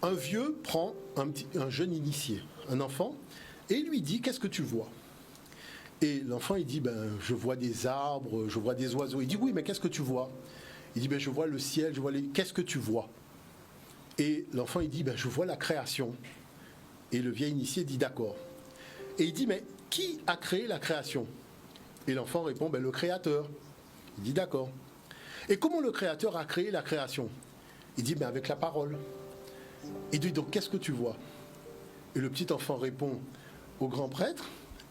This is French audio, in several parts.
Un vieux prend un jeune initié, un enfant, et lui dit « Qu'est-ce que tu vois ?» Et l'enfant, il dit « Je vois des arbres, je vois des oiseaux. » Il dit « Oui, mais qu'est-ce que tu vois ?» Il dit « Je vois le ciel, je vois les... Qu'est-ce que tu vois ?» Et l'enfant, il dit « Je vois la création. » Et le vieil initié dit « D'accord. » Et il dit « Mais qui a créé la création ?» Et l'enfant répond « Le Créateur. » Il dit « D'accord. » Et comment le Créateur a créé la création? Il dit « Avec la parole. » Il dit « Donc, qu'est-ce que tu vois ?» Et le petit enfant répond au grand prêtre,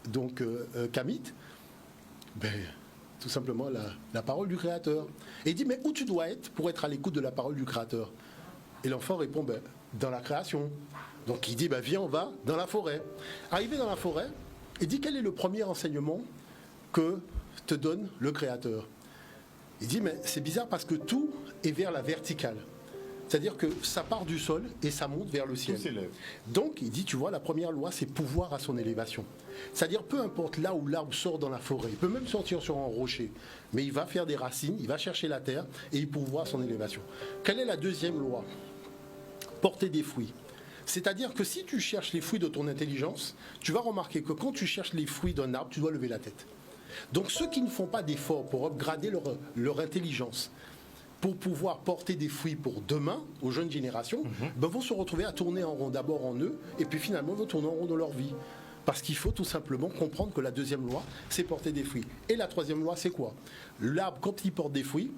donc Kamit, tout simplement la parole du Créateur. Et il dit « Mais où tu dois être pour être à l'écoute de la parole du Créateur ?» Et l'enfant répond dans la création. Donc il dit viens, on va dans la forêt. Arrivé dans la forêt, il dit quel est le premier enseignement que te donne le Créateur? Il dit mais c'est bizarre parce que tout est vers la verticale. C'est-à-dire que ça part du sol et ça monte vers le ciel. Tout s'élève. Donc, il dit, tu vois, la première loi, c'est pouvoir à son élévation. C'est-à-dire, peu importe là où l'arbre sort dans la forêt, il peut même sortir sur un rocher, mais il va faire des racines, il va chercher la terre et il pouvoir à son élévation. Quelle est la deuxième loi? Porter des fruits. C'est-à-dire que si tu cherches les fruits de ton intelligence, tu vas remarquer que quand tu cherches les fruits d'un arbre, tu dois lever la tête. Donc, ceux qui ne font pas d'efforts pour upgrader leur intelligence, pour pouvoir porter des fruits pour demain, aux jeunes générations, vont se retrouver à tourner en rond, d'abord en eux, et puis finalement vont tourner en rond dans leur vie. Parce qu'il faut tout simplement comprendre que la deuxième loi, c'est porter des fruits. Et la troisième loi, c'est quoi? L'arbre, quand il porte des fruits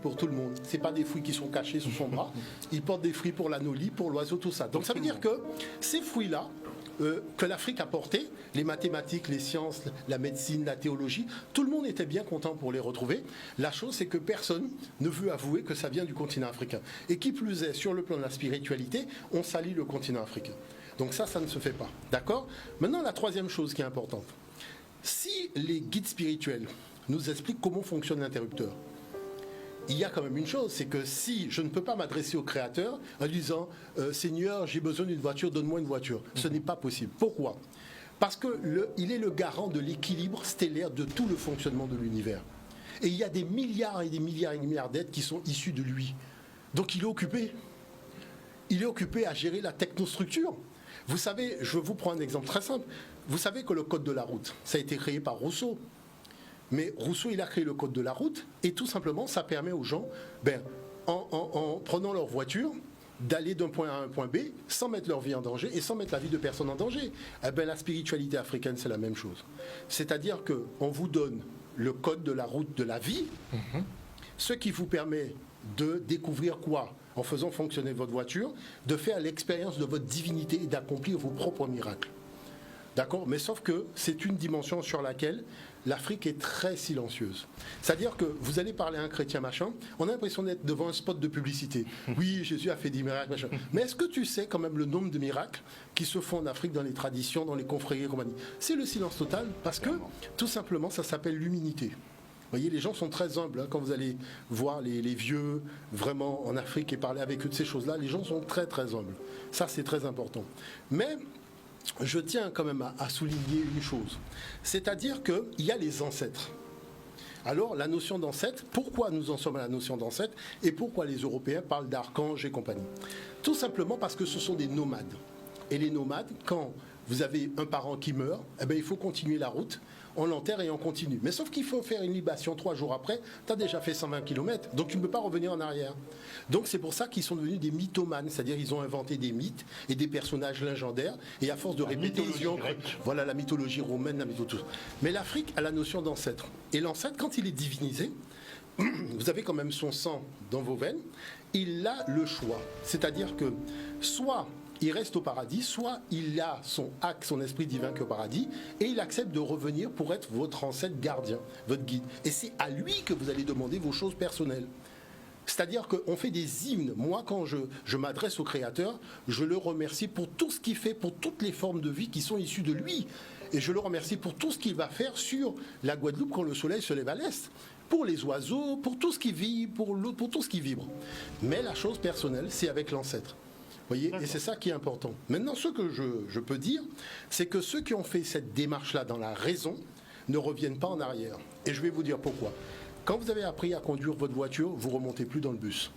pour tout le monde. Ce n'est pas des fruits qui sont cachés sous son bras. Il porte des fruits pour l'anolie, pour l'oiseau, tout ça. Donc ça veut dire que ces fruits-là, que l'Afrique a porté, les mathématiques, les sciences, la médecine, la théologie, tout le monde était bien content pour les retrouver. La chose, c'est que personne ne veut avouer que ça vient du continent africain. Et qui plus est, sur le plan de la spiritualité, on salit le continent africain. Donc ça ne se fait pas. D'accord? Maintenant, la troisième chose qui est importante. Si les guides spirituels nous expliquent comment fonctionne l'interrupteur, il y a quand même une chose, c'est que si je ne peux pas m'adresser au Créateur en disant Seigneur, j'ai besoin d'une voiture, donne-moi une voiture. Ce n'est pas possible. Pourquoi? Parce qu'il est le garant de l'équilibre stellaire de tout le fonctionnement de l'univers. Et il y a des milliards et des milliards et des milliards d'êtres qui sont issus de lui. Donc il est occupé. Il est occupé à gérer la technostructure. Vous savez, je vous prends un exemple très simple. Vous savez que le code de la route, ça a été créé par Rousseau. Mais Rousseau, il a créé le code de la route et tout simplement, ça permet aux gens, en prenant leur voiture, d'aller d'un point A à un point B sans mettre leur vie en danger et sans mettre la vie de personne en danger. La spiritualité africaine, c'est la même chose. C'est-à-dire qu'on vous donne le code de la route de la vie, ce qui vous permet de découvrir quoi? En faisant fonctionner votre voiture, de faire l'expérience de votre divinité et d'accomplir vos propres miracles. D'accord? Mais sauf que c'est une dimension sur laquelle l'Afrique est très silencieuse. C'est-à-dire que vous allez parler à un chrétien machin, on a l'impression d'être devant un spot de publicité. Oui, Jésus a fait des miracles, machin. Mais est-ce que tu sais quand même le nombre de miracles qui se font en Afrique dans les traditions, dans les confréries et compagnie? C'est le silence total parce que, tout simplement, ça s'appelle l'humilité. Vous voyez, les gens sont très humbles. Quand vous allez voir les vieux vraiment en Afrique et parler avec eux de ces choses-là, les gens sont très très humbles. Ça, c'est très important. Mais je tiens quand même à souligner une chose. C'est-à-dire qu'il y a les ancêtres. Alors, la notion d'ancêtre, pourquoi nous en sommes à la notion d'ancêtre et pourquoi les Européens parlent d'archanges et compagnie? Tout simplement parce que ce sont des nomades. Et les nomades, quand vous avez un parent qui meurt, il faut continuer la route, on l'enterre et on continue. Mais sauf qu'il faut faire une libation 3 jours après, tu as déjà fait 120 km, donc tu ne peux pas revenir en arrière. Donc c'est pour ça qu'ils sont devenus des mythomanes, c'est-à-dire ils ont inventé des mythes et des personnages légendaires, et à force de répéter, ils ont... Voilà la mythologie romaine, la mythologie... Mais l'Afrique a la notion d'ancêtre. Et l'ancêtre, quand il est divinisé, vous avez quand même son sang dans vos veines, il a le choix. C'est-à-dire que soit il reste au paradis, soit il a son acte, son esprit divin qui est au paradis, et il accepte de revenir pour être votre ancêtre gardien, votre guide. Et c'est à lui que vous allez demander vos choses personnelles. C'est-à-dire qu'on fait des hymnes. Moi, quand je m'adresse au Créateur, je le remercie pour tout ce qu'il fait, pour toutes les formes de vie qui sont issues de lui. Et je le remercie pour tout ce qu'il va faire sur la Guadeloupe quand le soleil se lève à l'est. Pour les oiseaux, pour tout ce qui vit, pour l'eau, pour tout ce qui vibre. Mais la chose personnelle, c'est avec l'ancêtre. Voyez, et c'est ça qui est important. Maintenant, ce que je peux dire, c'est que ceux qui ont fait cette démarche-là dans la raison ne reviennent pas en arrière. Et je vais vous dire pourquoi. Quand vous avez appris à conduire votre voiture, vous ne remontez plus dans le bus.